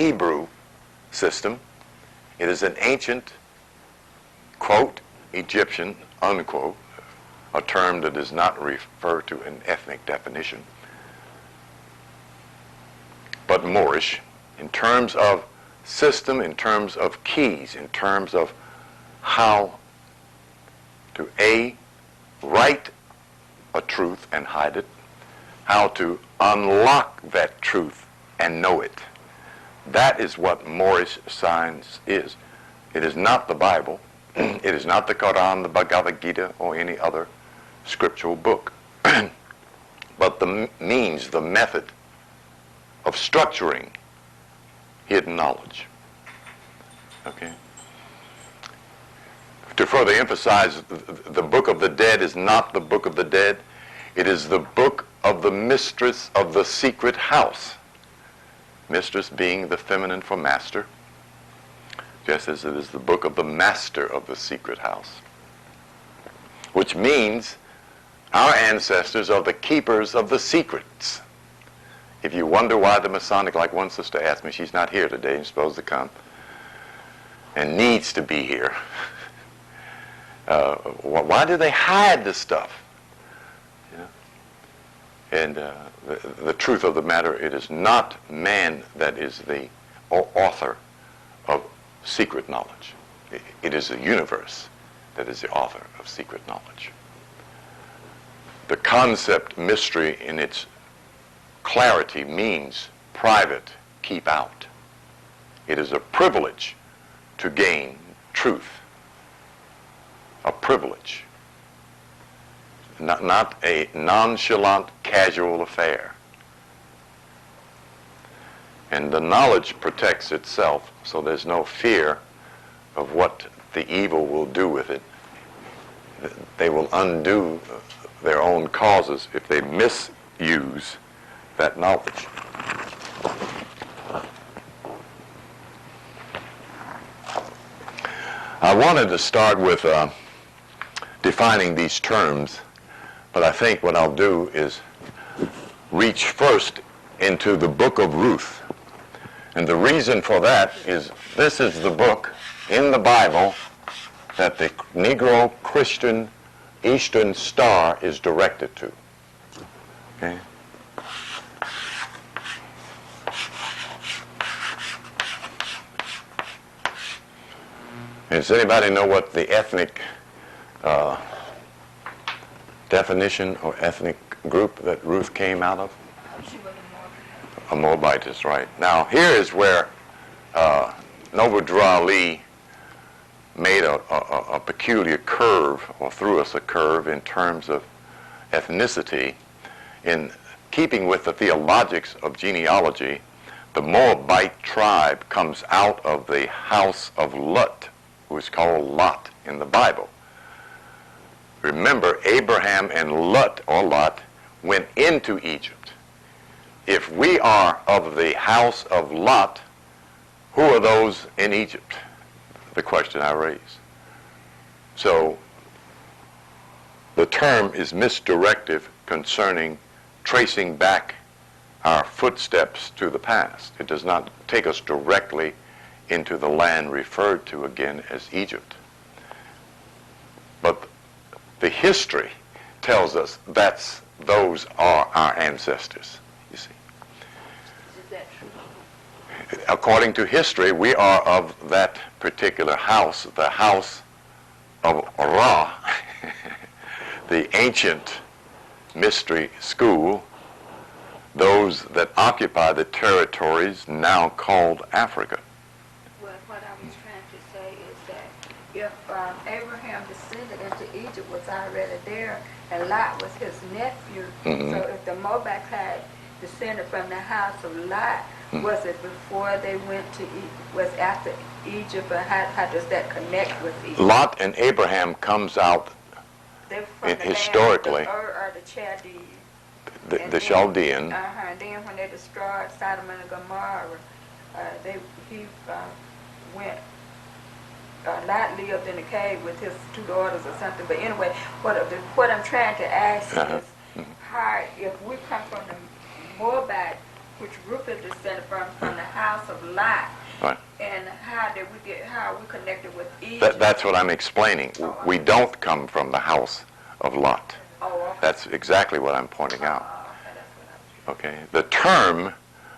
Hebrew system. It is an ancient, quote, Egyptian, unquote, a term that does not refer to an ethnic definition, but Moorish, in terms of system, in terms of keys, in terms of how to A, write a truth and hide it, how to unlock that truth and know it. That is what Moorish science is. It is not the Bible. It is not the Quran, the Bhagavad Gita, or any other scriptural book. But the means, the method of structuring hidden knowledge. Okay? To further emphasize, the Book of the Dead is not the Book of the Dead. It is the book of the mistress of the secret house. Mistress being the feminine for master, just as it is the book of the master of the secret house. Which means our ancestors are the keepers of the secrets. If you wonder why the Masonic, like one sister asked me, she's not here today, she's supposed to come, and needs to be here. Why do they hide this stuff? You know? And the truth of the matter, it is not man that is the author of secret knowledge. It is the universe that is the author of secret knowledge. The concept mystery in its clarity means private, keep out. It is a privilege to gain truth. A privilege. Not a nonchalant, casual affair. And the knowledge protects itself, so there's no fear of what the evil will do with it. They will undo their own causes if they misuse that knowledge. I wanted to start with defining these terms, but I think what I'll do is reach first into the book of Ruth. And the reason for that is this is the book in the Bible that the Negro Christian Eastern Star is directed to. Okay? Does anybody know what the ethnic definition or ethnic group that Ruth came out of? She was A Moabite is right. Now, here is where Noble Drew Ali made a peculiar curve, or threw us a curve in terms of ethnicity. In keeping with the theologics of genealogy, the Moabite tribe comes out of the house of Lut, who is called Lot in the Bible. Remember, Abraham and Lot went into Egypt. If we are of the house of Lot, who are those in Egypt? The question I raise. So the term is misdirective concerning tracing back our footsteps to the past. It does not take us directly into the land referred to again as Egypt. But the history tells us those are our ancestors, you see. Is that true? According to history, we are of that particular house, the house of Ra, the ancient mystery school, those that occupy the territories now called Africa. Well, what I was trying to say is that if Abraham descended into Egypt was already there, and Lot was his nephew, so if the Moabite tribe descended from the house of Lot, was it before they went to was after Egypt, or how does that connect with Egypt? Lot and Abraham comes out historically. Or the Chaldees. The Chaldean. And then when they destroyed Sodom and Gomorrah, he went. Lot lived in a cave with his two daughters or something. But anyway, what I'm trying to ask is, how if we come from the Moabite which group is descended from the house of Lot. Right. And how are we connected with Egypt? That's what I'm explaining. We don't come from the house of Lot. Oh, okay. That's exactly what I'm pointing out. Okay, that's what Okay. The term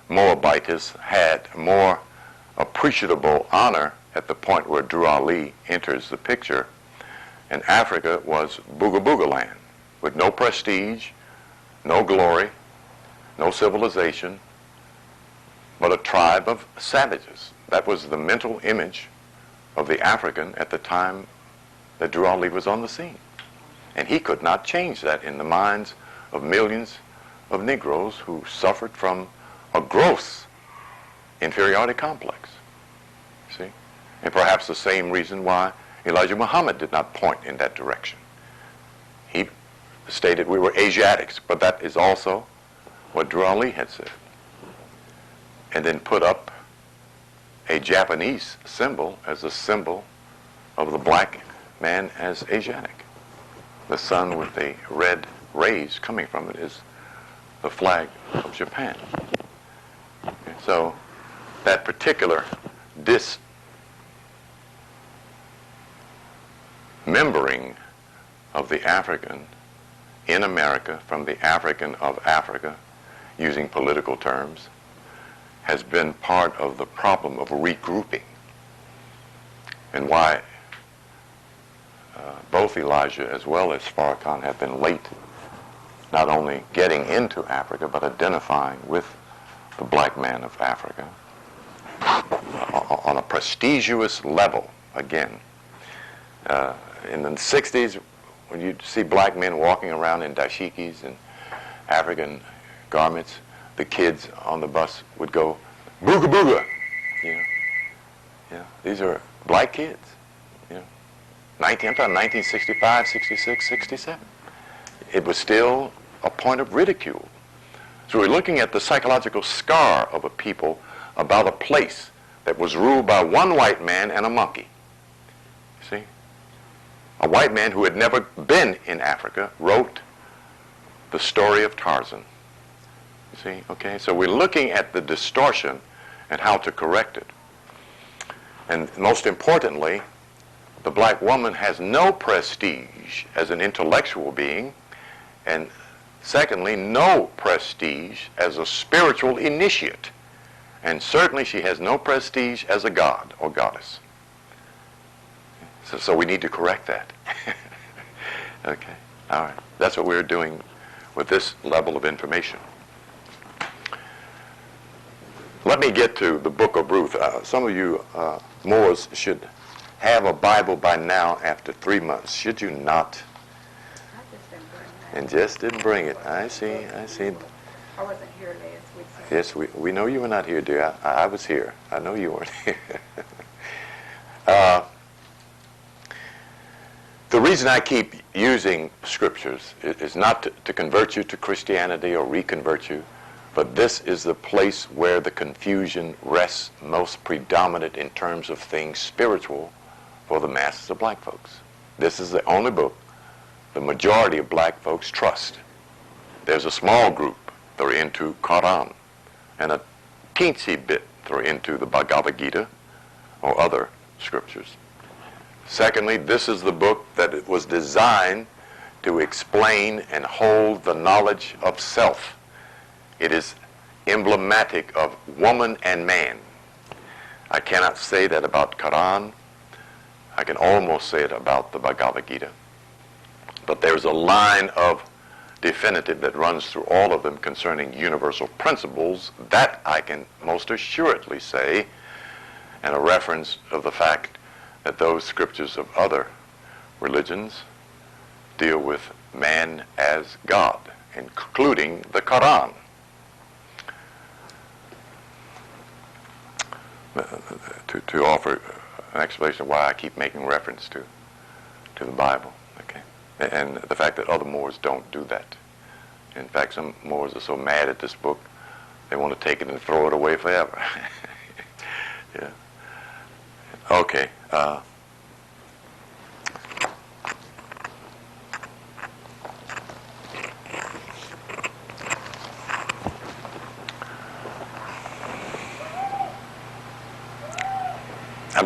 Moabitess had more appreciable honor at the point where Drew Ali enters the picture, and Africa was booga booga land with no prestige, no glory, no civilization, but a tribe of savages. That was the mental image of the African at the time that Drew Ali was on the scene. And he could not change that in the minds of millions of Negroes who suffered from a gross inferiority complex. See? And perhaps the same reason why Elijah Muhammad did not point in that direction. He stated we were Asiatics, but that is also what Drew Ali had said. And then put up a Japanese symbol as a symbol of the black man as Asiatic. The sun with the red rays coming from it is the flag of Japan. Okay, so that particular dismembering of the African in America from the African of Africa, using political terms, has been part of the problem of regrouping, and why both Elijah as well as Farrakhan have been late not only getting into Africa but identifying with the black man of Africa on a prestigious level again. In the 60s, when you see black men walking around in dashikis and African garments, the kids on the bus would go, booga booga, these are black kids, I'm talking 1965, 66, 67. It was still a point of ridicule. So we're looking at the psychological scar of a people about a place that was ruled by one white man and a monkey. See? A white man who had never been in Africa wrote the story of Tarzan. You see? Okay? So we're looking at the distortion and how to correct it. And most importantly, the black woman has no prestige as an intellectual being, and secondly, no prestige as a spiritual initiate. And certainly she has no prestige as a god or goddess. So we need to correct that. Okay, all right. That's what we're doing with this level of information. Let me get to the book of Ruth. Some of you Moors should have a Bible by now after 3 months. Should you not? I just didn't bring that. And just didn't bring it. I see. I wasn't here last week. So. Yes, we know you were not here, dear. I was here. I know you weren't here. The reason I keep using scriptures is not to convert you to Christianity or reconvert you, but this is the place where the confusion rests most predominant in terms of things spiritual for the masses of black folks. This is the only book the majority of black folks trust. There's a small group that are into Quran, and a teensy bit that are into the Bhagavad Gita or other scriptures. Secondly, this is the book that it was designed to explain and hold the knowledge of self. It is emblematic of woman and man. I cannot say that about Quran. I can almost say it about the Bhagavad Gita. But there's a line of definitive that runs through all of them concerning universal principles that I can most assuredly say, and a reference of the fact that those scriptures of other religions deal with man as God, including the Quran. To offer an explanation of why I keep making reference to the Bible, okay, and the fact that other Moors don't do that. In fact, some Moors are so mad at this book, they want to take it and throw it away forever. Yeah. Okay.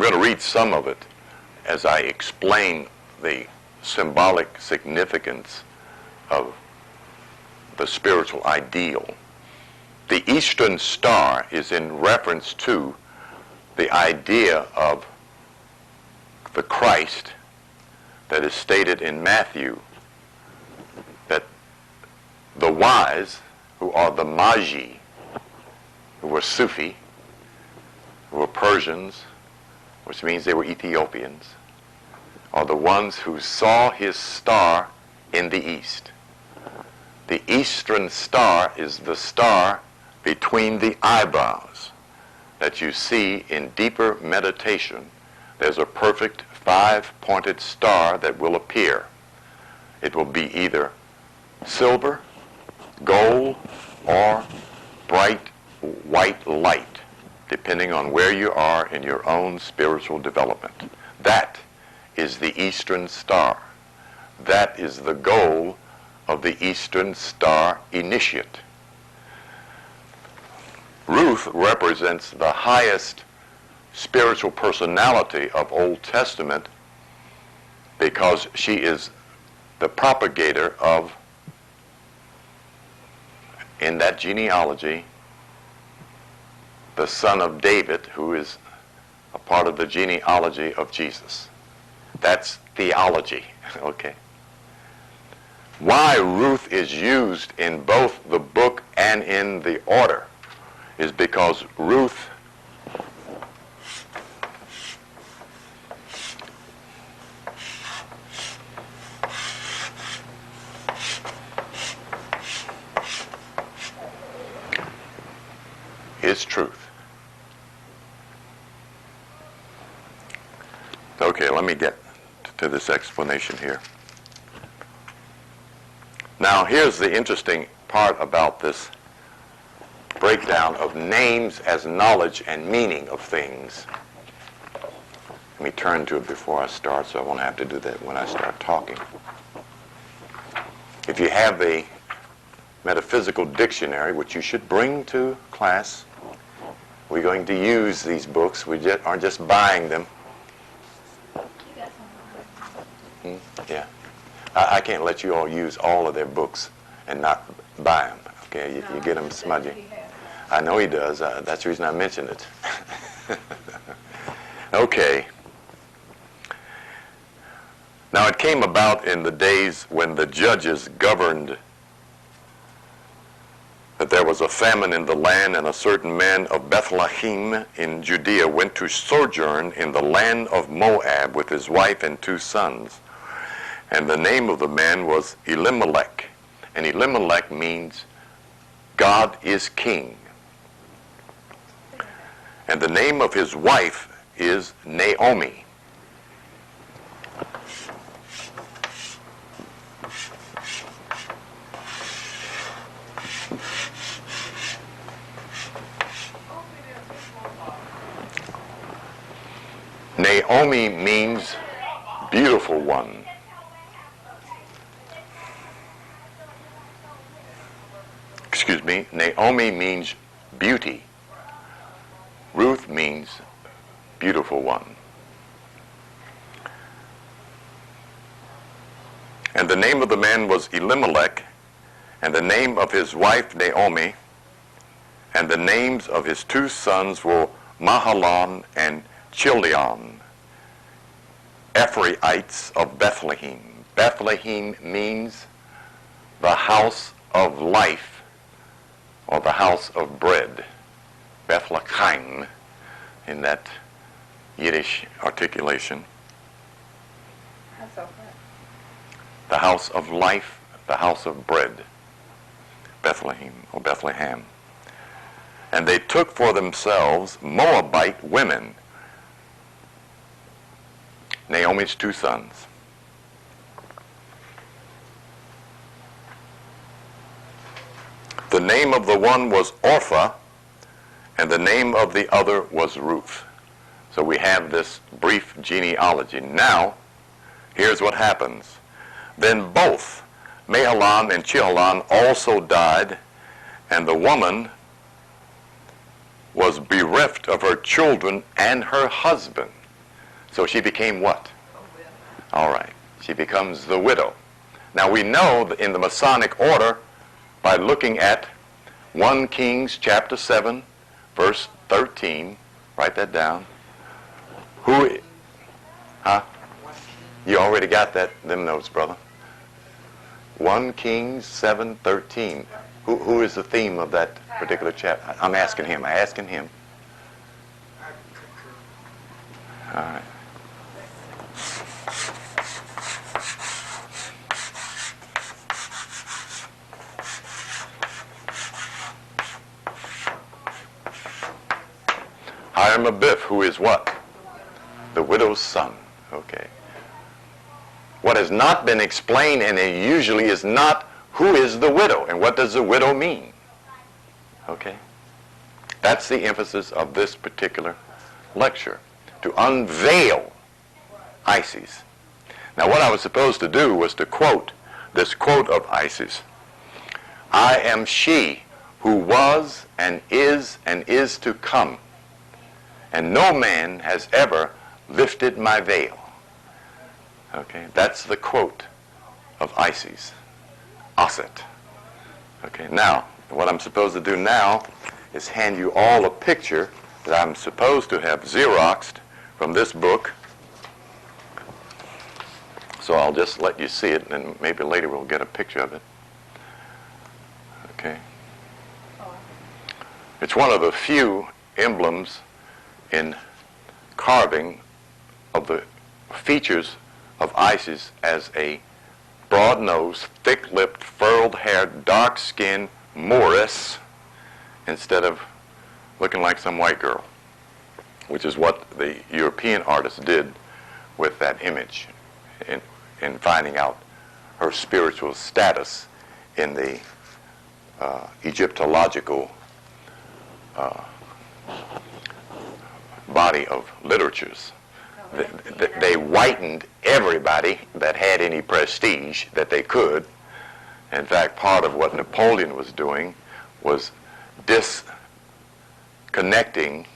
going to read some of it as I explain the symbolic significance of the spiritual ideal. The Eastern Star is in reference to the idea of the Christ that is stated in Matthew, that the wise, who are the Magi, who were Sufi, who were Persians, which means they were Ethiopians, are the ones who saw his star in the east. The Eastern Star is the star between the eyebrows that you see in deeper meditation. There's a perfect 5-pointed star that will appear. It will be either silver, gold, or bright white light, depending on where you are in your own spiritual development. That is the Eastern Star. That is the goal of the Eastern Star initiate. Ruth represents the highest spiritual personality of Old Testament because she is the propagator of, in that genealogy, the son of David, who is a part of the genealogy of Jesus. That's theology, okay? Why Ruth is used in both the book and in the order is because Ruth is truth. Okay, let me get to this explanation here. Now, here's the interesting part about this breakdown of names as knowledge and meaning of things. Let me turn to it before I start so I won't have to do that when I start talking. If you have a metaphysical dictionary, which you should bring to class, we're going to use these books. We aren't just buying them. Yeah. I can't let you all use all of their books and not buy them. Okay, you get them smudgy. I know he does. That's the reason I mentioned it. Okay. Now it came about in the days when the judges governed that there was a famine in the land, and a certain man of Bethlehem in Judea went to sojourn in the land of Moab with his wife and 2 sons. And the name of the man was Elimelech. And Elimelech means God is king. And the name of his wife is Naomi. Naomi means beautiful one. Excuse me, Naomi means beauty. Ruth means beautiful one. And the name of the man was Elimelech, and the name of his wife Naomi, and the names of his 2 sons were Mahalon and Chilion, Ephrathites of Bethlehem. Bethlehem means the house of life, or the house of bread. Bethlehem, in that Yiddish articulation. The house of life, the house of bread. Bethlehem, or Bethlehem. And they took for themselves Moabite women, Naomi's 2 sons. The name of the one was Orpha, and the name of the other was Ruth. So we have this brief genealogy. Now, here's what happens. Then both Mahalon and Chilion also died, and the woman was bereft of her children and her husband. So she became what? All right. She becomes the widow. Now we know that in the Masonic order by looking at 1 Kings chapter 7, verse 13. Write that down. You already got them notes, brother. 1 Kings 7:13. Who is the theme of that particular chapter? I'm asking him. All right. Hiram Abiff, who is what? The widow's son. Okay. What has not been explained, and it usually is not, who is the widow and what does the widow mean? Okay. That's the emphasis of this particular lecture, to unveil Isis. Now what I was supposed to do was to quote this quote of Isis. I am she who was and is to come, and no man has ever lifted my veil. Okay, that's the quote of Isis, Aset. Okay, now, what I'm supposed to do now is hand you all a picture that I'm supposed to have Xeroxed from this book. So I'll just let you see it, and maybe later we'll get a picture of it. Okay. It's one of the few emblems in carving of the features of Isis as a broad-nosed, thick-lipped, furled-haired, dark-skinned Moorish instead of looking like some white girl, which is what the European artists did with that image in finding out her spiritual status in the Egyptological body of literatures. They whitened everybody that had any prestige that they could. In fact, part of what Napoleon was doing was disconnecting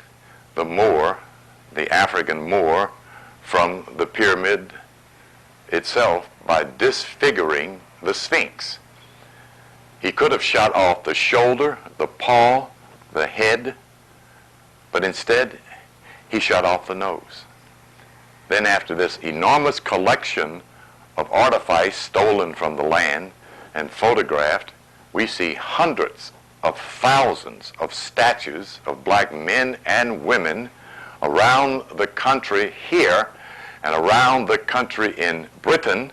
the Moor, the African Moor, from the pyramid itself by disfiguring the Sphinx. He could have shot off the shoulder, the paw, the head, but instead he shot off the nose. Then after this enormous collection of artifice stolen from the land and photographed, we see hundreds of thousands of statues of black men and women around the country here and around the country in Britain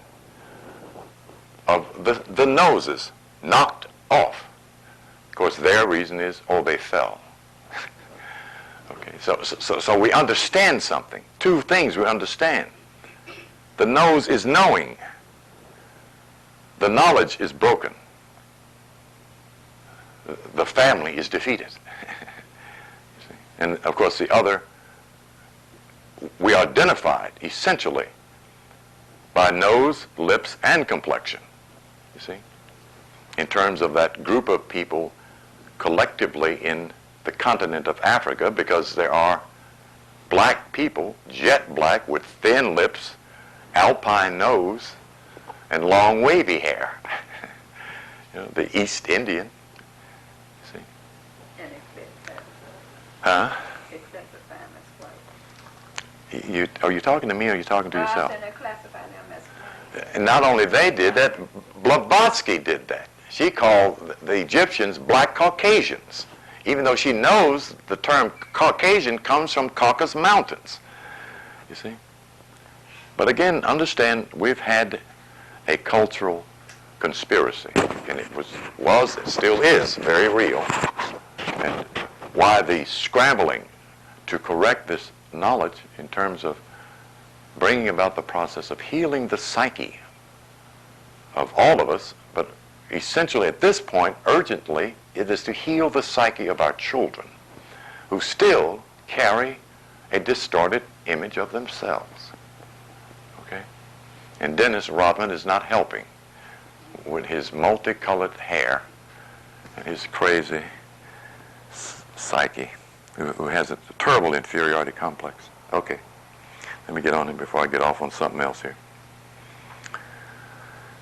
of the noses knocked off. Of course, their reason is, oh, they fell. Okay, so we understand something. Two things we understand. The nose is knowing. The knowledge is broken. The family is defeated. And of course the other, we are identified essentially by nose, lips, and complexion, you see, in terms of that group of people collectively in the continent of Africa, because there are black people, jet black, with thin lips, alpine nose, and long wavy hair. You know, the East Indian. See? And except Huh? except the famous white. Are you talking to me or are you talking to yourself? I said they classify them as white. And not only they did that, Blavatsky did that. She called the Egyptians black Caucasians, even though she knows the term Caucasian comes from Caucasus Mountains, you see. But again, understand, we've had a cultural conspiracy, and it was, it still is, very real. And why the scrambling to correct this knowledge in terms of bringing about the process of healing the psyche of all of us, but essentially at this point, urgently, it is to heal the psyche of our children who still carry a distorted image of themselves. Okay? And Dennis Rodman is not helping with his multicolored hair and his crazy psyche, who has a terrible inferiority complex. Okay. Let me get on him before I get off on something else here.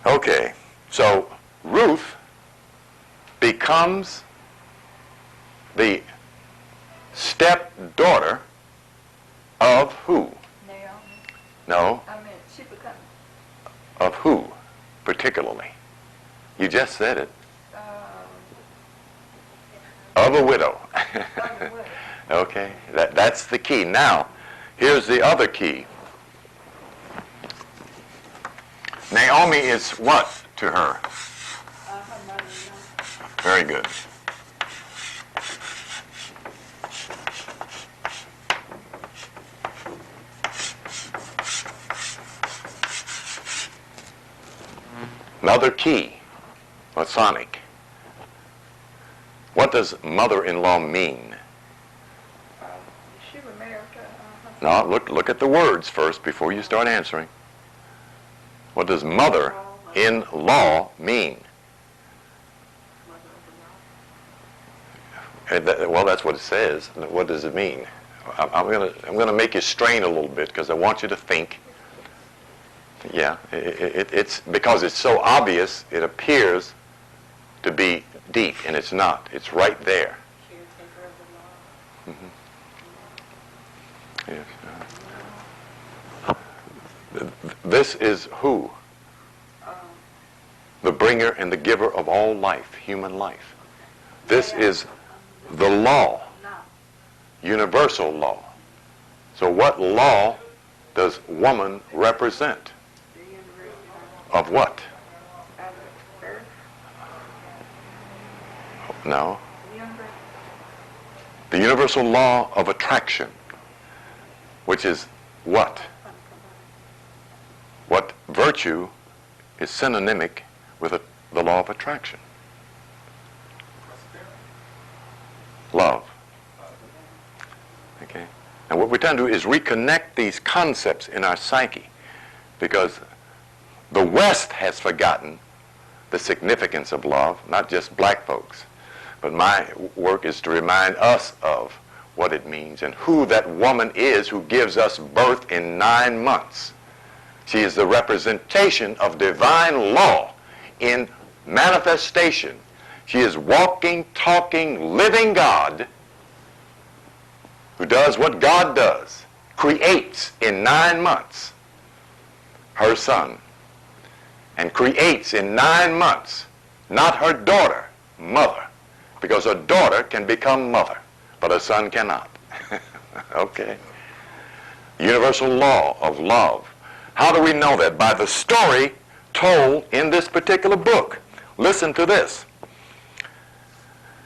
Okay, so Ruth becomes the stepdaughter of who? Naomi. No, I mean, she becomes of who particularly? You just said it. Of a widow. Okay, that's the key. Now, here's the other key. Naomi is what to her? her mother-in-law. Very good. Another key, Masonic. What does mother-in-law mean? She was married to her. No, look at the words first before you start answering. What does mother-in-law mean? Well, that's what it says. What does it mean? I'm gonna make you strain a little bit because I want you to think. Yeah, it's because it's so obvious. It appears to be deep, and it's not. It's right there. Mm-hmm. Yes. This is who? The bringer and the giver of all life, human life. This is the law, universal law. So what law does woman represent? Of what? No. The universal law of attraction, which is what? What virtue is synonymic with the law of attraction? Love. Okay? And what we're trying to do is reconnect these concepts in our psyche, because the West has forgotten the significance of love, not just black folks. But my work is to remind us of what it means and who that woman is who gives us birth in 9 months. She is the representation of divine law in manifestation. She is walking, talking, living God who does what God does, creates in 9 months her son, and creates in 9 months, not her daughter, mother, because a daughter can become mother, but a son cannot. Okay. Universal law of love. How do we know that? By the story told in this particular book. Listen to this.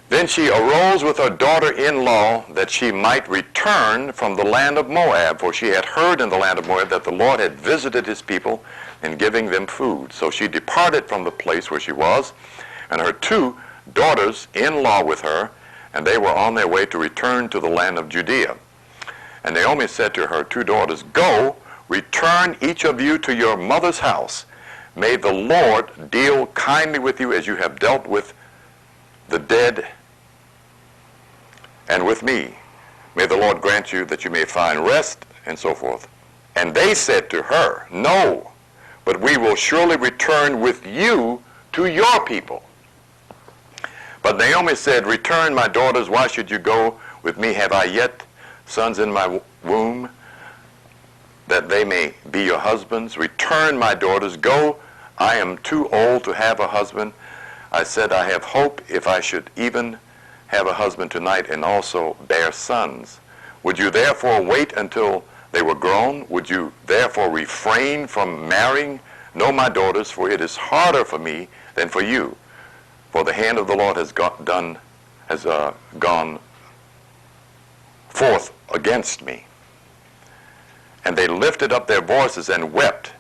Then she arose with her daughter-in-law that she might return from the land of Moab, for she had heard in the land of Moab that the Lord had visited his people in giving them food. So she departed from the place where she was, and her 2 daughters-in-law with her, and they were on their way to return to the land of Judea. And Naomi said to her 2 daughters, "Go, return each of you to your mother's house. May the Lord deal kindly with you as you have dealt with the dead and with me. May the Lord grant you that you may find rest," and so forth. And they said to her, "No, but we will surely return with you to your people." But Naomi said, "Return, my daughters, why should you go with me? Have I yet sons in my womb, that they may be your husbands? Return, my daughters, go. I am too old to have a husband. I said, I have hope if I should even have a husband tonight and also bear sons. Would you therefore wait until they were grown? Would you therefore refrain from marrying? No, my daughters, for it is harder for me than for you. For the hand of the Lord has gone forth against me." And they lifted up their voices and wept.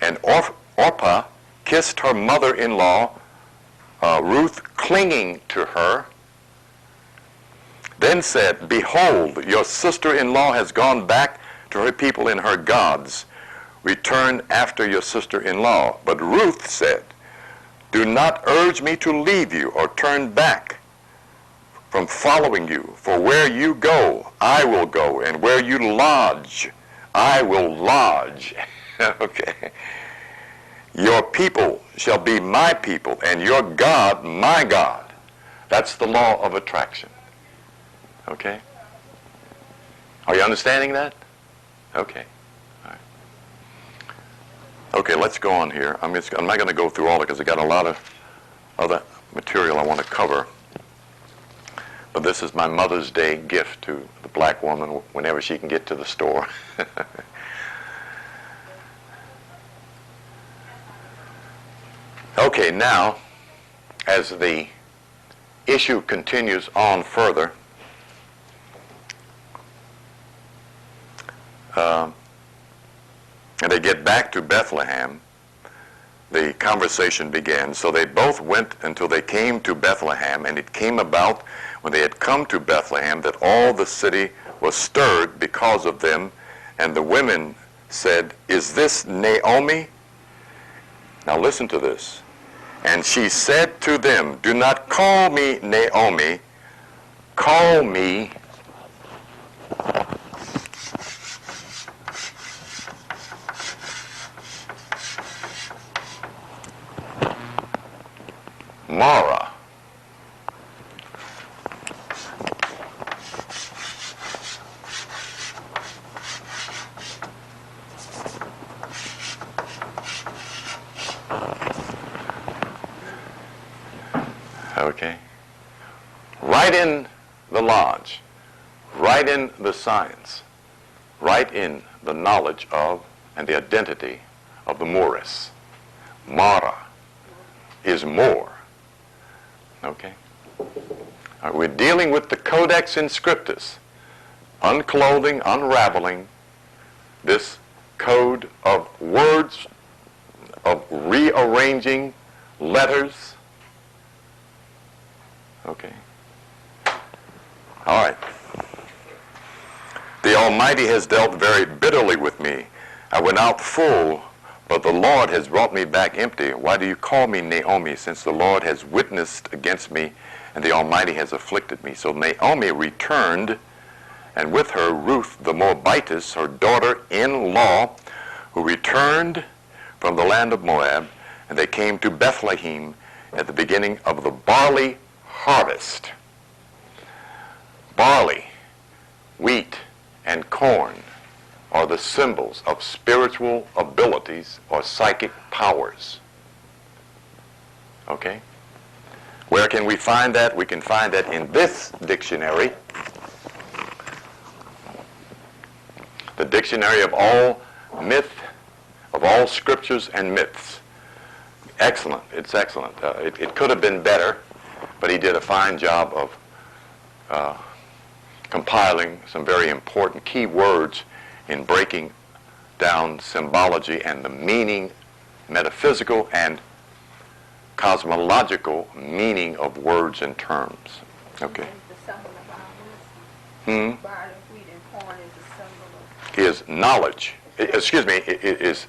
And Orpah kissed her mother-in-law, Ruth, clinging to her, then said, "Behold, your sister-in-law has gone back to her people and her gods. Return after your sister-in-law." But Ruth said, "Do not urge me to leave you or turn back from following you. For where you go, I will go, and where you lodge, I will lodge. Okay. Your people shall be my people, and your God my God. That's the law of attraction. Okay? Are you understanding that? Okay. All right. Okay, let's go on here. I'm not going to go through all of it because I got a lot of other material I want to cover. But this is my Mother's Day gift to the black woman whenever she can get to the store. Okay, now, as the issue continues on further, and they get back to Bethlehem, the conversation began. So they both went until they came to Bethlehem, and it came about when they had come to Bethlehem that all the city was stirred because of them, and the women said, "Is this Naomi?" Now listen to this. And she said to them, "Do not call me Naomi, call me Mara." Okay. Right in the lodge, right in the science, right in the knowledge of and the identity of the Moorish. Mara is more. Okay? All right, we're dealing with the Codex Inscriptus, unclothing, unraveling this code of words, of rearranging letters. Okay. All right. The Almighty has dealt very bitterly with me. I went out full, but the Lord has brought me back empty. Why do you call me Naomi, since the Lord has witnessed against me and the Almighty has afflicted me? So Naomi returned, and with her Ruth the Moabitess, her daughter-in-law, who returned from the land of Moab, and they came to Bethlehem at the beginning of the barley harvest. Barley, wheat, and corn are the symbols of spiritual abilities or psychic powers. Okay? Where can we find that? We can find that in this dictionary, the dictionary of all myth, of all scriptures and myths. Excellent. It's excellent. It could have been better, but he did a fine job of compiling some very important key words in breaking down symbology and the meaning, metaphysical and cosmological meaning of words and terms. Okay. The symbol of our wisdom. Barley, wheat, and corn is a symbol of... Is knowledge. Excuse me. It is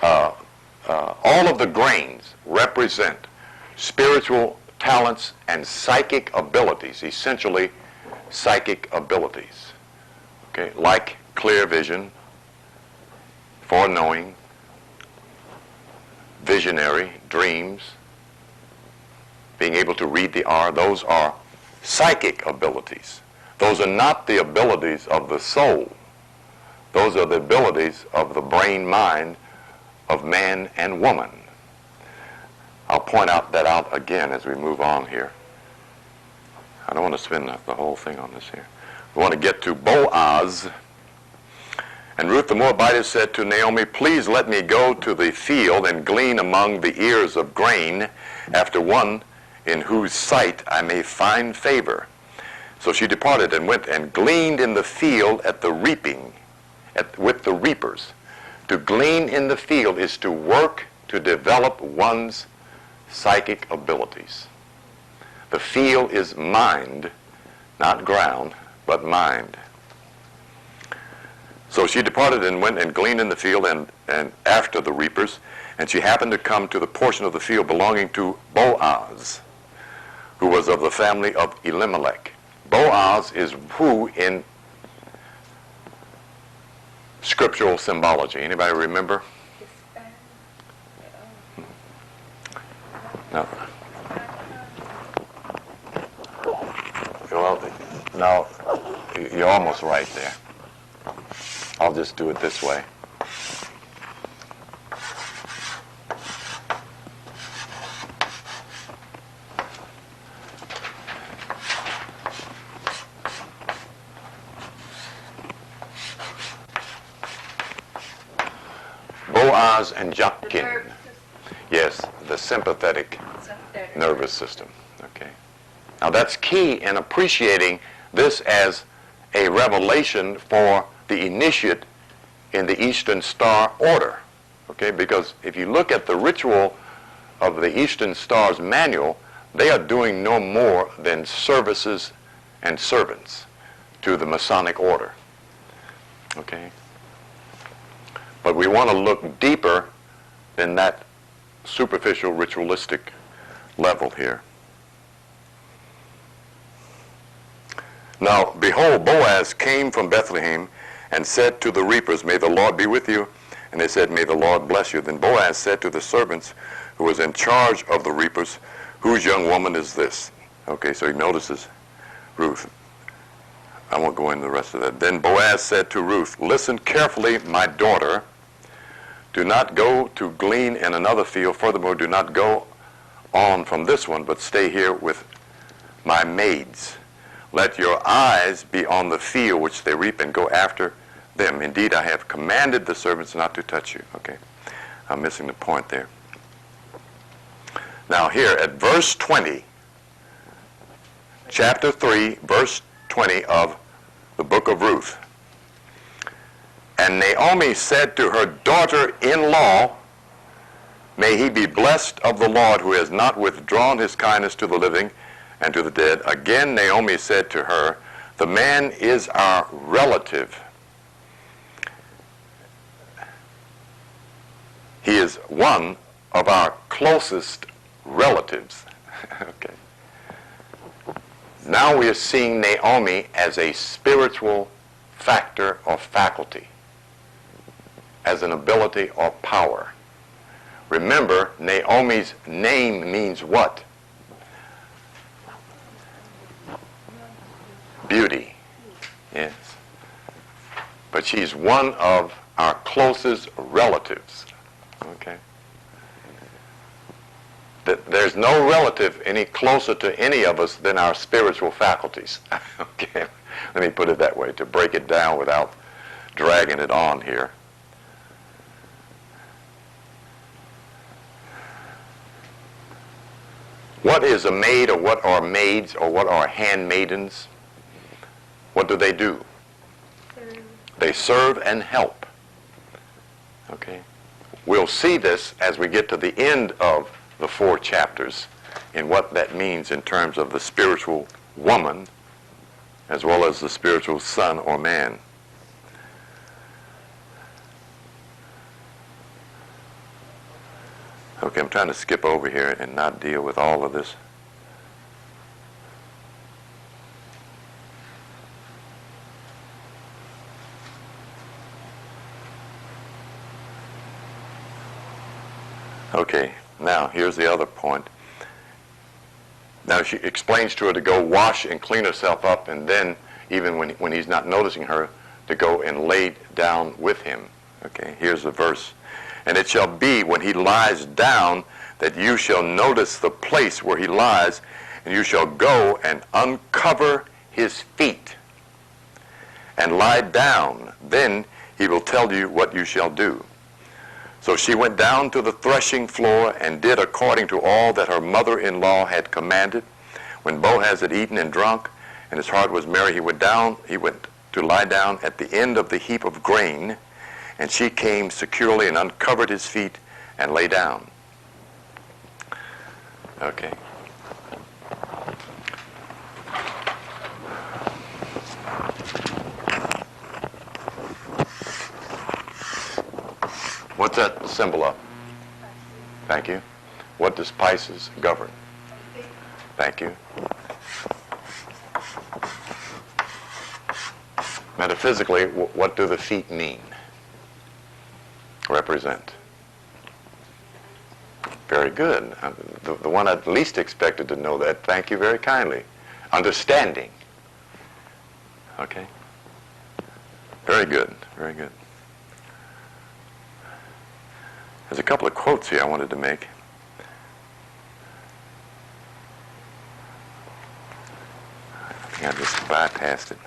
all of the grains represent spiritual talents and psychic abilities, essentially psychic abilities. Okay, like clear vision, foreknowing, visionary, dreams, being able to read the aura. Those are psychic abilities. Those are not the abilities of the soul. Those are the abilities of the brain mind of man and woman. I'll point that out again as we move on here. I don't want to spend the whole thing on this here. We want to get to Boaz. And Ruth the Moabitess said to Naomi, "Please let me go to the field and glean among the ears of grain after one in whose sight I may find favor." So she departed and went and gleaned in the field at the reaping, with the reapers. To glean in the field is to work to develop one's psychic abilities. The field is mind, not ground, but mind. So she departed and went and gleaned in the field and after the reapers, and she happened to come to the portion of the field belonging to Boaz, who was of the family of Elimelech. Boaz is who in scriptural symbology. Anybody remember? No. Well, no, you're almost right there. I'll just do it this way. Boaz and Jachin. Yes, the sympathetic nervous system. Okay. Now that's key in appreciating this as a revelation for the initiate in the Eastern Star Order. Okay, because if you look at the ritual of the Eastern Star's manual, they are doing no more than services and servants to the Masonic order. Okay. But we want to look deeper than that superficial ritualistic level here. Now, behold, Boaz came from Bethlehem and said to the reapers, "May the Lord be with you." And they said, "May the Lord bless you." Then Boaz said to the servants who was in charge of the reapers, "Whose young woman is this?" Okay, so he notices Ruth. I won't go into the rest of that. Then Boaz said to Ruth, "Listen carefully, my daughter. Do not go to glean in another field. Furthermore, do not go on from this one, but stay here with my maids. Let your eyes be on the field which they reap and go after them. Indeed, I have commanded the servants not to touch you." Okay, I'm missing the point there. Now here at verse 20, chapter 3, verse 20 of the book of Ruth. And Naomi said to her daughter-in-law, "May he be blessed of the Lord, who has not withdrawn his kindness to the living and to the dead." Again Naomi said to her, "The man is our relative. He is one of our closest relatives." Okay. Now we are seeing Naomi as a spiritual factor or faculty, as an ability or power. Remember, Naomi's name means what? Beauty. Yes. But she's one of our closest relatives. Okay. There's no relative any closer to any of us than our spiritual faculties. Okay. Let me put it that way to break it down without dragging it on here. What is a maid, or what are maids, or what are handmaidens? What do? They serve and help. Okay. We'll see this as we get to the end of the 4 chapters in what that means in terms of the spiritual woman as well as the spiritual son or man. Okay, I'm trying to skip over here and not deal with all of this. Okay, now here's the other point. Now she explains to her to go wash and clean herself up, and then, even when he's not noticing her, to go and lay down with him. Okay, here's the verse. "And it shall be when he lies down that you shall notice the place where he lies, and you shall go and uncover his feet and lie down. Then he will tell you what you shall do." So she went down to the threshing floor and did according to all that her mother-in-law had commanded. When Boaz had eaten and drunk, and his heart was merry, he went to lie down at the end of the heap of grain, and she came securely and uncovered his feet and lay down. Okay. What's that symbol of? Thank you. What does Pisces govern? Thank you. Metaphysically, what do the feet mean? represent? Very good. The one I least expected to know that. Thank you very kindly. Understanding. Okay. Very good. Very good. There's a couple of quotes here I wanted to make. I think I just bypassed it.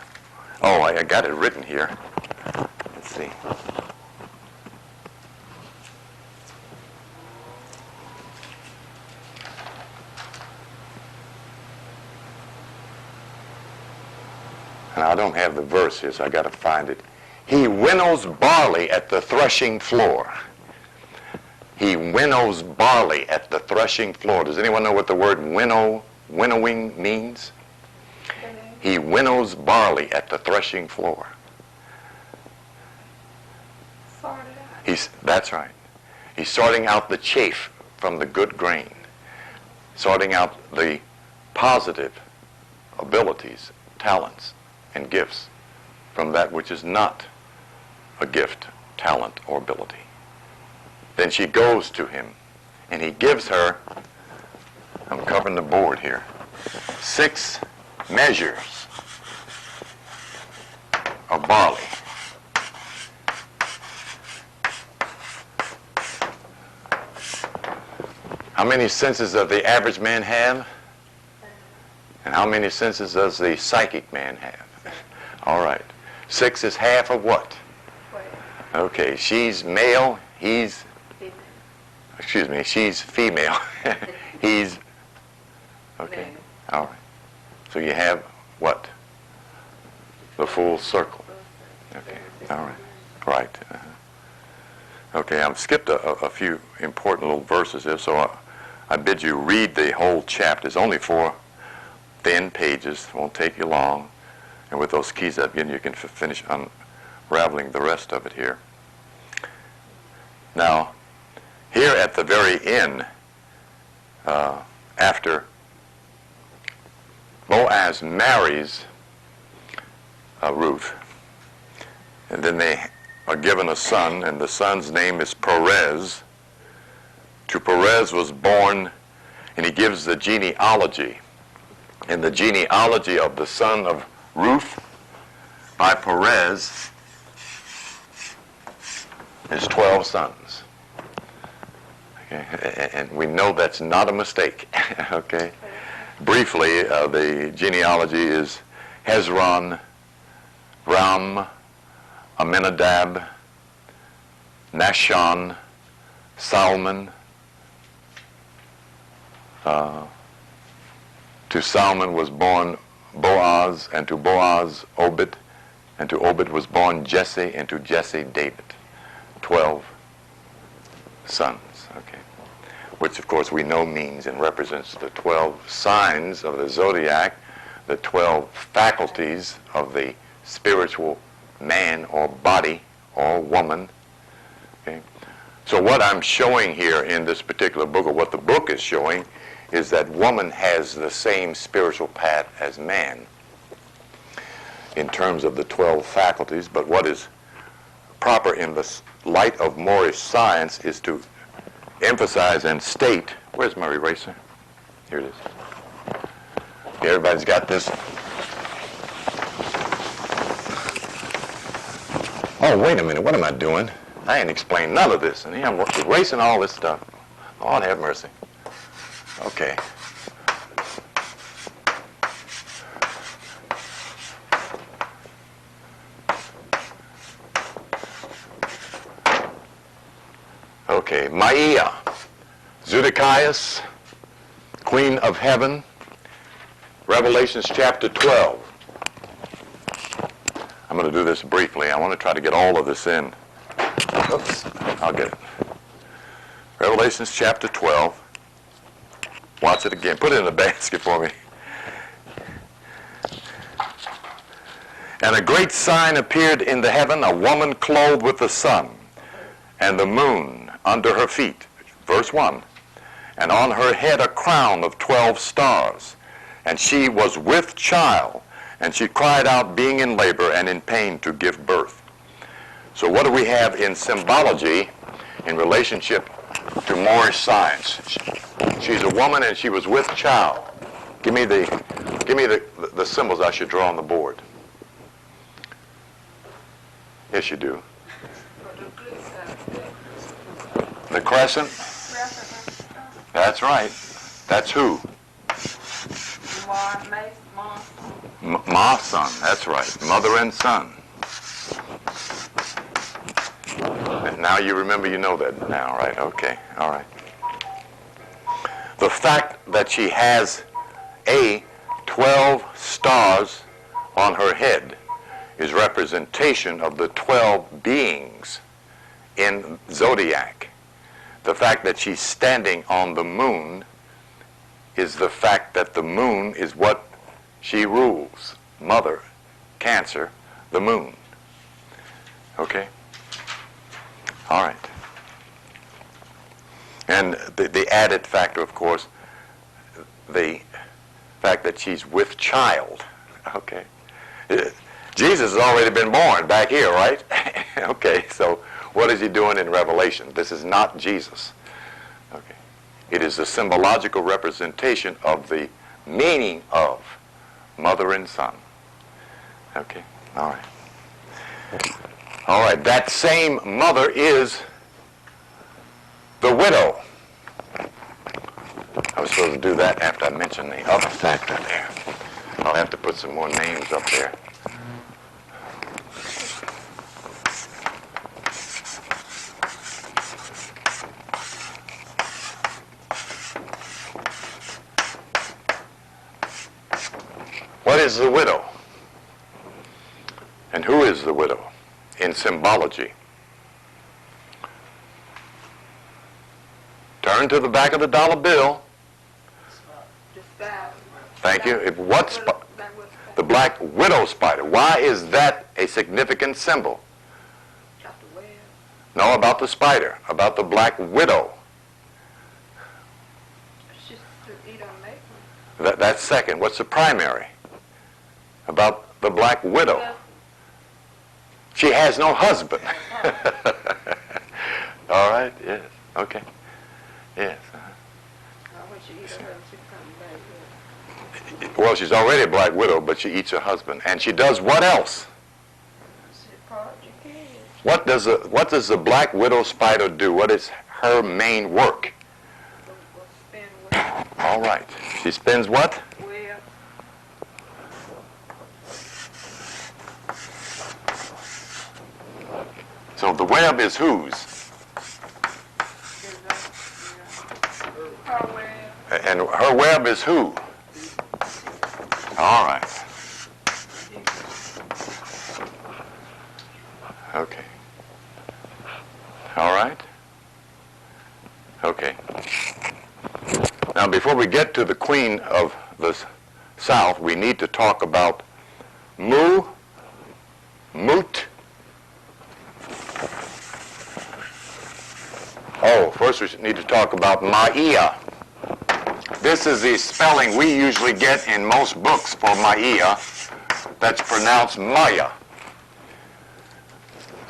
Oh, I got it written here. Let's see. And I don't have the verse here, so I got to find it. He winnows barley at the threshing floor. He winnows barley at the threshing floor. Does anyone know what the word winnowing means? He winnows barley at the threshing floor. That's right. He's sorting out the chaff from the good grain, sorting out the positive abilities, talents, and gifts from that which is not a gift, talent, or ability. Then she goes to him, and he gives her, I'm covering the board here, 6 measures of barley. How many senses does the average man have? And how many senses does the psychic man have? All right. 6 is half of what? Okay, she's male, he's, excuse me, she's female. He's, okay, all right. So you have what? The full circle. Okay, all right, right. Okay, I've skipped a few important little verses here, so I bid you read the whole chapter. It's only 4 thin pages, won't take you long. And with those keys I've given you, can finish unraveling the rest of it here. Now, here at the very end, after Boaz marries Ruth, and then they are given a son, and the son's name is Perez. To Perez was born, and he gives the genealogy. And the genealogy of the son of Ruth by Perez is 12 sons. Okay, and we know that's not a mistake. Okay, briefly, the genealogy is Hezron, Ram, Aminadab, Nahshon, Salmon. To Salmon was born Boaz, and to Boaz Obed, and to Obed was born Jesse, and to Jesse David. 12 sons, okay. Which of course we know means and represents the 12 signs of the zodiac, the 12 faculties of the spiritual man or body or woman. Okay. So what I'm showing here in this particular book, or what the book is showing, is that woman has the same spiritual path as man in terms of the 12 faculties, but what is proper in the light of Moorish science is to emphasize and state, where's my eraser? Here it is. Okay, everybody's got this. Oh, wait a minute, what am I doing? I ain't explained none of this, and here I'm erasing all this stuff. Lord have mercy. Okay. Okay, Maia, Zudikias, Queen of Heaven, Revelations chapter 12. I'm going to do this briefly. I want to try to get all of this in. Oops, I'll get it. Revelations chapter 12. Watch it again. Put it in the basket for me. And a great sign appeared in the heaven, a woman clothed with the sun, and the moon under her feet. Verse 1. And on her head a crown of 12 stars. And she was with child, and she cried out, being in labor and in pain to give birth. So what do we have in symbology? in relationship to Moorish science. She's a woman and she was with child. Give me the symbols I should draw on the board. Yes, you do. The crescent? That's right. That's who? Ma, son. That's right. Mother and son. And now you remember, you know that now, right? Okay. All right. The fact that she has 12 stars on her head is representation of the 12 beings in zodiac. The fact that she's standing on the moon is the fact that the moon is what she rules. Mother, Cancer, the moon. Okay? All right. And the added factor, of course, the fact that she's with child. Okay. Jesus has already been born back here, right? Okay, so what is he doing in Revelation? This is not Jesus. Okay. It is a symbological representation of the meaning of mother and son. Okay, all right. All right, that same mother is the widow. I was supposed to do that after I mentioned the other factor there. I'll have to put some more names up there. What is the widow? And who is the widow in symbology? Turn to the back of the dollar bill. Thank you. The black widow spider. Why is that a significant symbol? No, about the spider, about the black widow. That's second. What's the primary? About the black widow. She has no husband. All right, yes, okay. Yes. Well, she's already a black widow, but she eats her husband. And she does what else? What does the black widow spider do? What is her main work? All right. She spins what? So the web is whose? And her web is who? All right. Okay. All right. Okay. Now, before we get to the queen of the south, we need to talk about Mu, Mut. Oh, first we need to talk about Maia. This is the spelling we usually get in most books for Maia. That's pronounced Maya.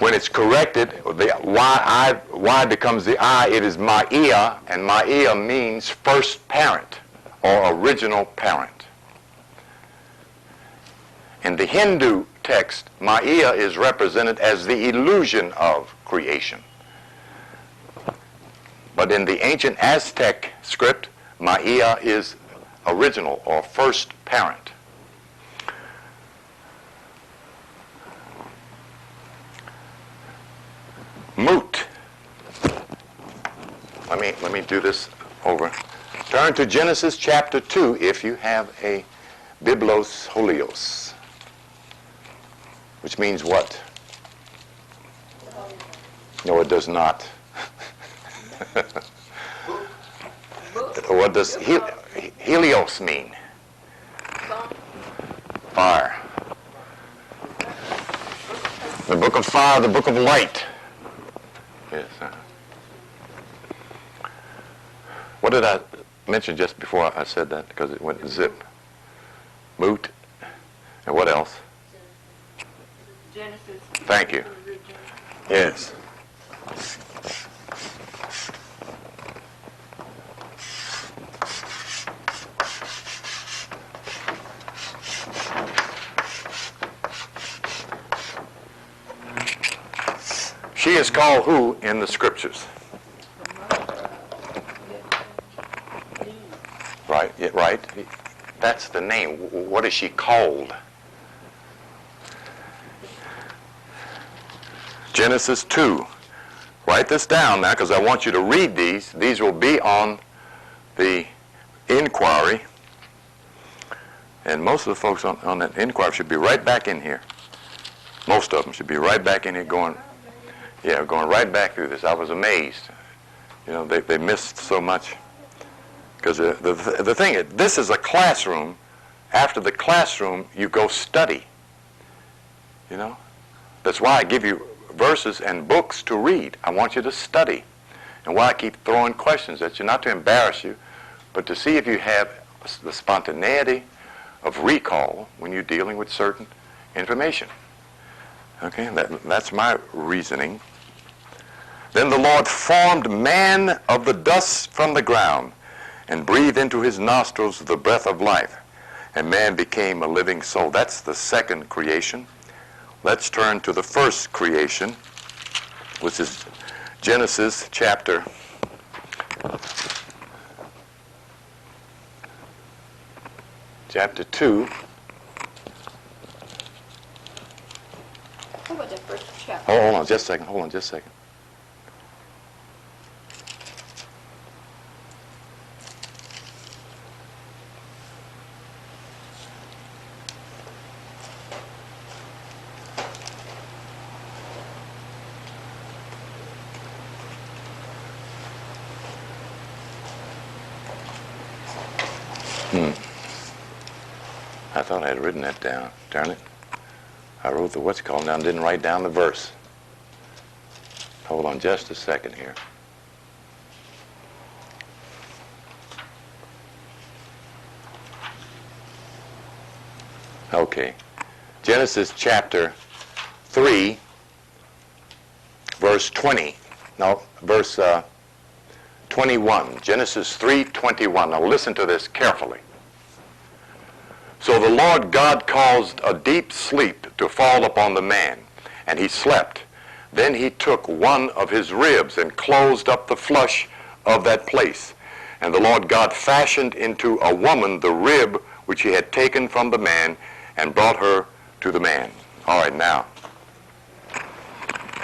When it's corrected, the Y becomes the I. It is Maia, and Maia means first parent or original parent. In the Hindu text, Maia is represented as the illusion of creation. But in the ancient Aztec script, Maia is original or first parent. Mut. Let me do this over. Turn to Genesis chapter 2 if you have a Biblos Holios, which means what? No, it does not. What does Helios mean? Fire. The book of fire, the book of light. Yes. What did I mention just before I said that? Because it went zip. Moot. And what else? Genesis. Thank you. Yes. She is called who in the scriptures? Right, yeah, right. That's the name. What is she called? Genesis 2. Write this down now because I want you to read these. These will be on the inquiry. And most of the folks on that inquiry should be right back in here. Most of them should be right back in here going right back through this. I was amazed. You know, they missed so much. Because the thing is, this is a classroom. After the classroom, you go study. You know? That's why I give you verses and books to read. I want you to study. And why I keep throwing questions at you, not to embarrass you, but to see if you have the spontaneity of recall when you're dealing with certain information. Okay, that's my reasoning. Then the Lord formed man of the dust from the ground and breathed into his nostrils the breath of life, and man became a living soul. That's the second creation. Let's turn to the first creation, which is Genesis chapter 2. What about the first chapter? Hold on just a second. I thought I had written that down. Darn it. I wrote the what's called down, didn't write down the verse. Hold on just a second here. Okay. Genesis chapter 3, verse 20. No, verse 21. Genesis 3:21. Now listen to this carefully. So the Lord God caused a deep sleep to fall upon the man, and he slept. Then he took one of his ribs and closed up the flesh of that place. And the Lord God fashioned into a woman the rib which he had taken from the man and brought her to the man. All right, now,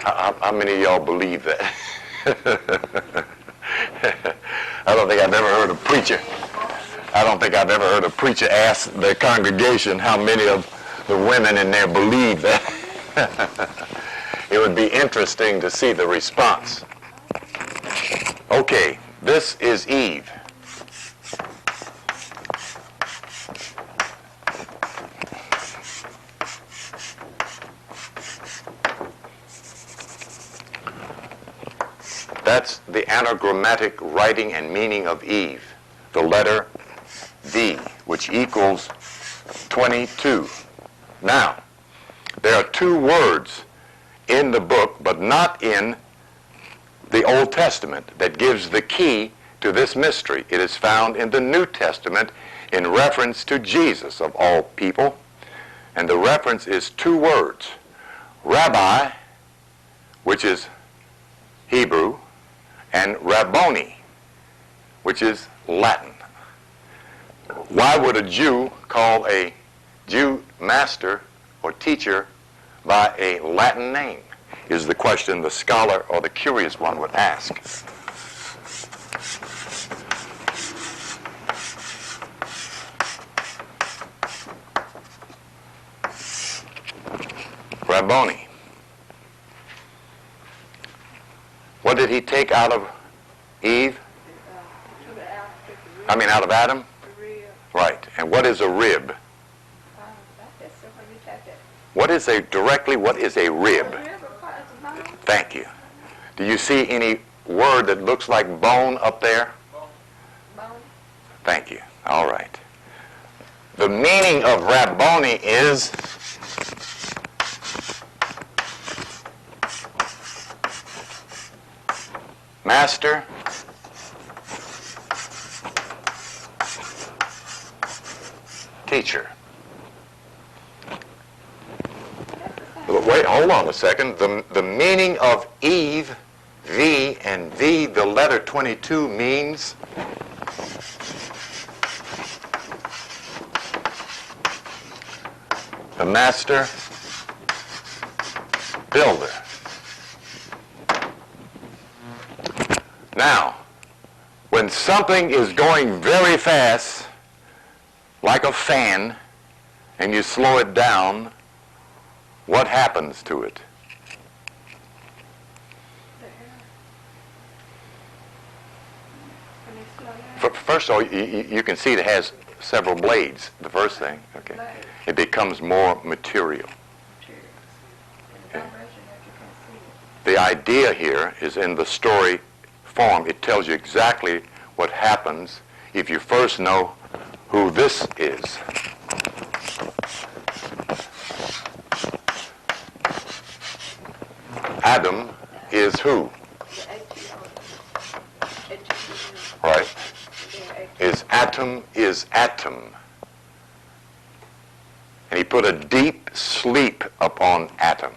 how many of y'all believe that? I don't think I've ever heard a preacher. I don't think I've ever heard a preacher ask the congregation how many of the women in there believe that. It would be interesting to see the response. Okay, this is Eve. That's the anagrammatic writing and meaning of Eve. The letter D, which equals 22. Now, there are two words in the book, but not in the Old Testament, that gives the key to this mystery. It is found in the New Testament in reference to Jesus, of all people. And the reference is two words. Rabbi, which is Hebrew, and Rabboni, which is Latin. Why would a Jew call a Jew master or teacher by a Latin name, is the question the scholar or the curious one would ask. Rabboni. What did he take out of Eve? Out of Adam? Right. And what is a rib? What is a rib? Thank you. Do you see any word that looks like bone up there? Bone. Thank you. All right. The meaning of Rabboni is master, teacher. wait, hold on a second. The meaning of Eve, V, and V, the letter 22 means the master builder. Now, when something is going very fast, like a fan, and you slow it down, what happens to it? First of all, you can see it has several blades, the first thing. Okay. It becomes more material. Okay. The idea here is in the story form. It tells you exactly what happens if you first know who this is. Adam is who? Right. Is atom. And he put a deep sleep upon Adam.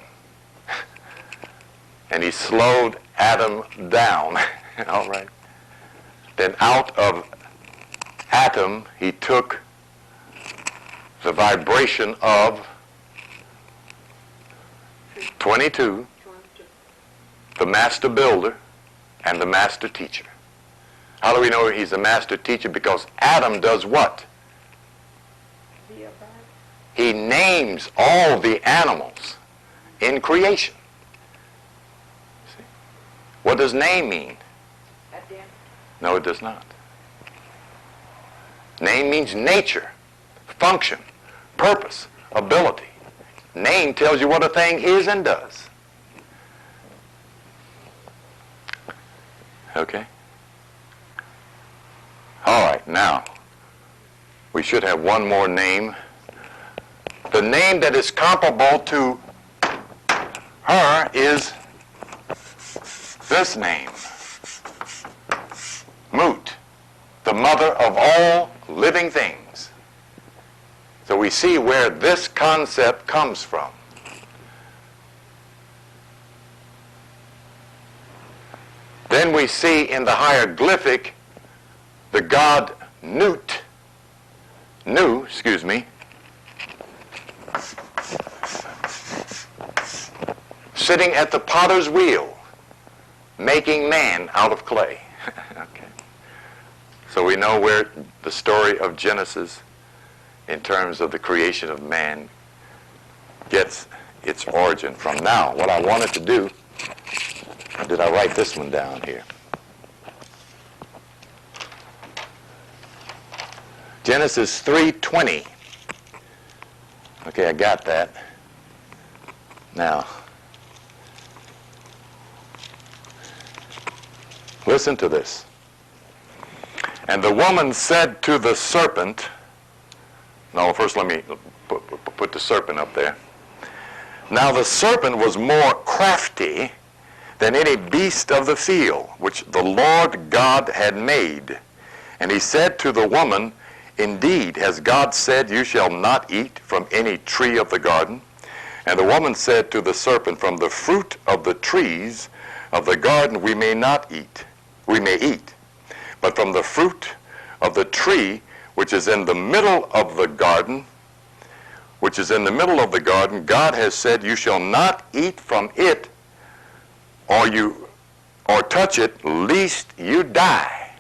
And he slowed Adam down. All right. Then out of Adam, he took the vibration of 22, the master builder, and the master teacher. How do we know he's a master teacher? Because Adam does what? He names all the animals in creation. See? What does name mean? No, it does not. Name means nature, function, purpose, ability. Name tells you what a thing is and does. Okay? All right, now, we should have one more name. The name that is comparable to her is this name, Mut, the mother of all living things. So we see where this concept comes from. Then we see in the hieroglyphic the god Nu, sitting at the potter's wheel, making man out of clay. Okay. So we know where the story of Genesis, in terms of the creation of man, gets its origin from. Now, what I wanted to do, did I write this one down here? Genesis 3:20. Okay, I got that. Now, listen to this. And the woman said to the serpent, no, first let me put the serpent up there. Now the serpent was more crafty than any beast of the field, which the Lord God had made. And he said to the woman, indeed, has God said, you shall not eat from any tree of the garden? And the woman said to the serpent, from the fruit of the trees of the garden we may eat. But from the fruit of the tree which is in the middle of the garden, God has said, you shall not eat from it, or touch it, lest you die.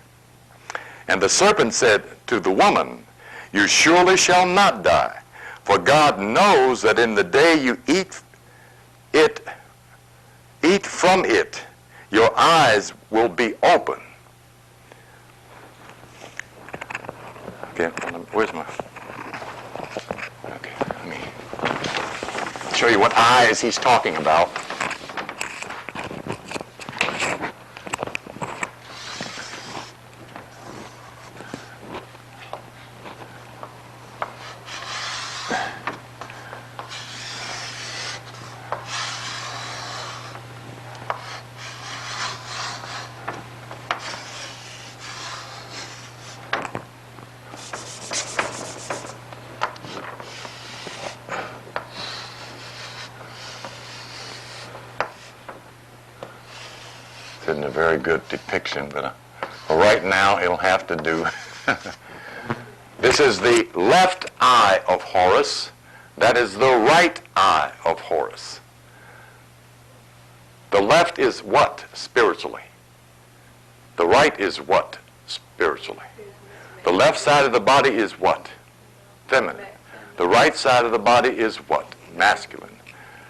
And the serpent said to the woman, you surely shall not die, for God knows that in the day you eat from it, your eyes will be open. Okay, where's my... Okay, let me show you what eyes he's talking about. isn't a very good depiction, but for right now it'll have to do. This is the left eye of Horus. That is the right eye of Horus. The left is what spiritually? The right is what spiritually? The left side of the body is what? Feminine. The right side of the body is what? Masculine.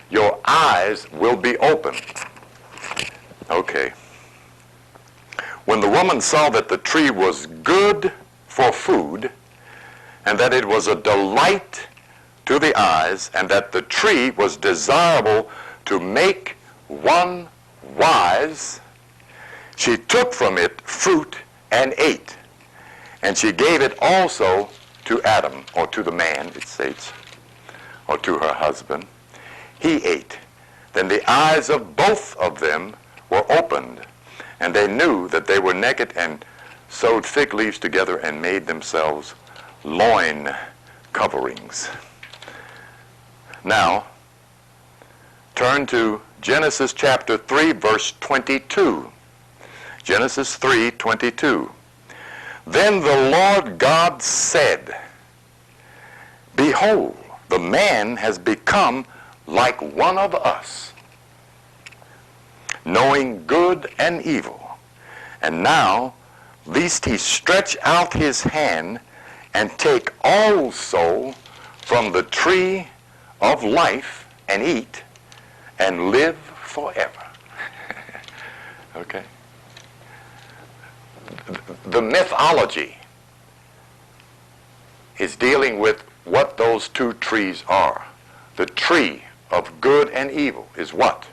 Your eyes will be open. Okay. When the woman saw that the tree was good for food, and that it was a delight to the eyes, and that the tree was desirable to make one wise, she took from it fruit and ate. And she gave it also to Adam, or to the man, it states, or to her husband. He ate. Then the eyes of both of them were opened, and they knew that they were naked, and sewed fig leaves together and made themselves loin coverings. Now, turn to Genesis chapter 3, verse 22. Genesis 3:22. Then the Lord God said, Behold, the man has become like one of us, knowing good and evil. And now, lest he stretch out his hand and take also from the tree of life and eat and live forever. Okay? The mythology is dealing with what those two trees are. The tree of good and evil is what?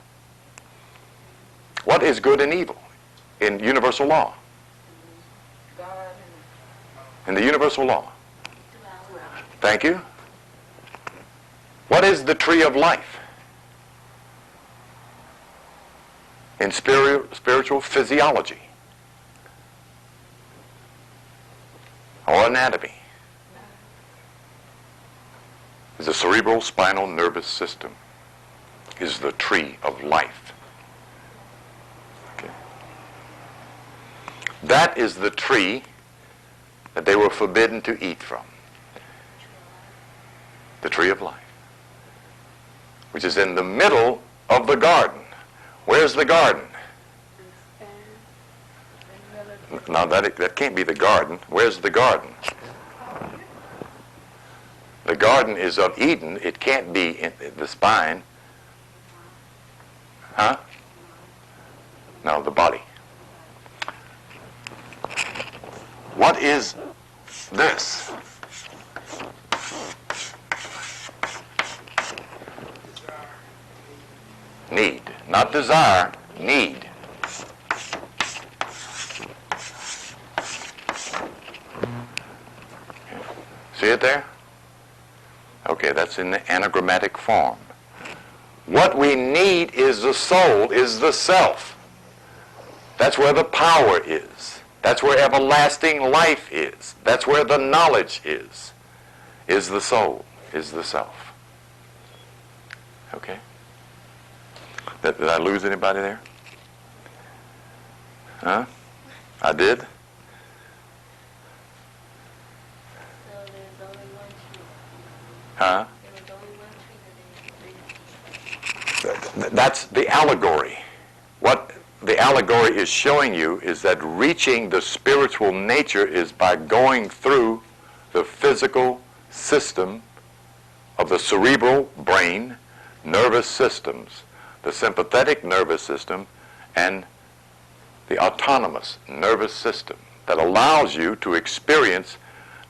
What is good and evil in universal law? In the universal law. Thank you. What is the tree of life? In spiritual physiology or anatomy is the cerebral spinal nervous system, is the tree of life. Okay. That is the tree that they were forbidden to eat from. The tree of life, which is in the middle of the garden. Where's the garden? Now that can't be the garden. Where's the garden? The garden is of Eden. It can't be in the spine. Huh? No, the body. What is this? Need. Not desire, need. See it there? Okay, that's in the anagrammatic form. What we need is the soul, is the self. That's where the power is. That's where everlasting life is. That's where the knowledge is the soul, is the self. Okay? Did I lose anybody there? Huh? I did? So there's only one tree. Huh? There was only one tree that they That's the allegory. What the allegory is showing you is that reaching the spiritual nature is by going through the physical system of the cerebral brain, nervous systems, the sympathetic nervous system, and the autonomous nervous system that allows you to experience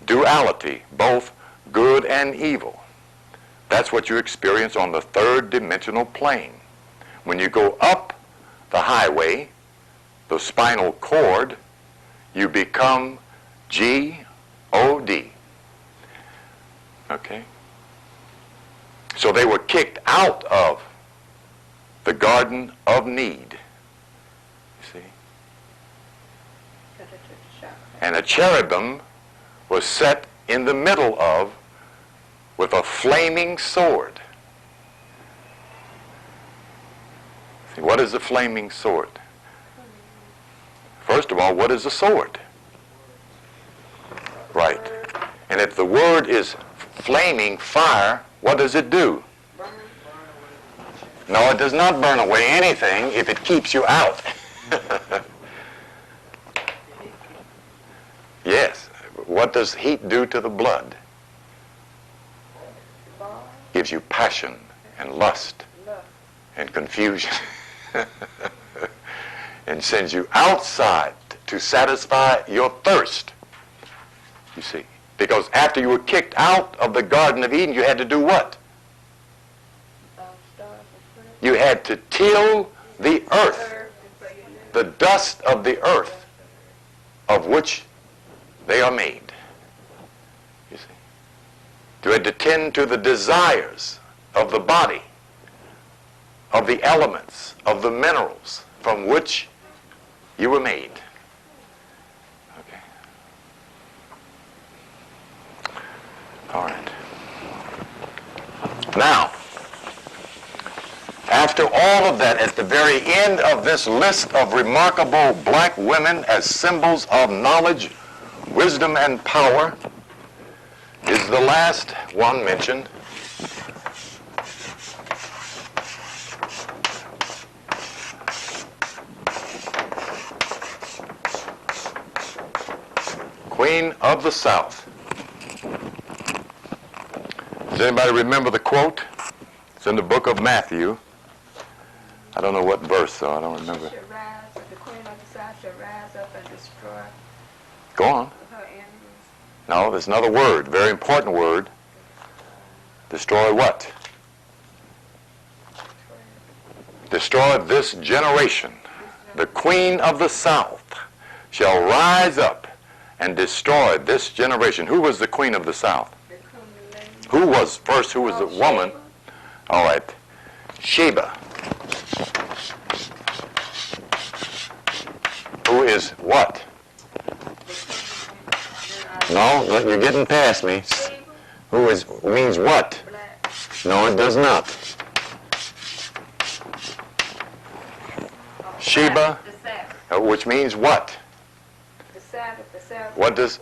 duality, both good and evil. That's what you experience on the third dimensional plane. When you go up the highway, the spinal cord, you become G-O-D. Okay? So they were kicked out of the Garden of Need. You see? And a cherubim was set in the middle of with a flaming sword. See, what is a flaming sword? First of all, what is a sword? Right. And if the word is flaming fire, what does it do? No, it does not burn away anything if it keeps you out. Yes. What does heat do to the blood? Gives you passion and lust and confusion. And sends you outside to satisfy your thirst. You see. Because after you were kicked out of the Garden of Eden, you had to do what? You had to till the earth, the dust of the earth, of which they are made. You see. You had to tend to the desires of the body, of the elements, of the minerals from which you were made. Okay. All right. Now, after all of that, at the very end of this list of remarkable black women as symbols of knowledge, wisdom, and power, is the last one mentioned. Queen of the South. Does anybody remember the quote? It's in the book of Matthew. I don't know what verse, though. I don't remember. The Queen of the South shall rise up and destroy Go on. her enemies. No, there's another word, very important word. Destroy what? Destroy this generation. The Queen of the South shall rise up and destroy this generation. Who was the Queen of the South? Who was first? Who was the woman? All right. Sheba. Who is what? No, you're getting past me. Who is means what? No, it does not. Sheba, which means what? The Sabbath, the Sabbath. What does?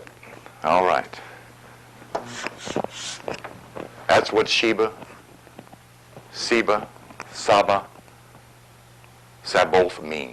All right. That's what Sheba, Seba, Saba, Saboth means.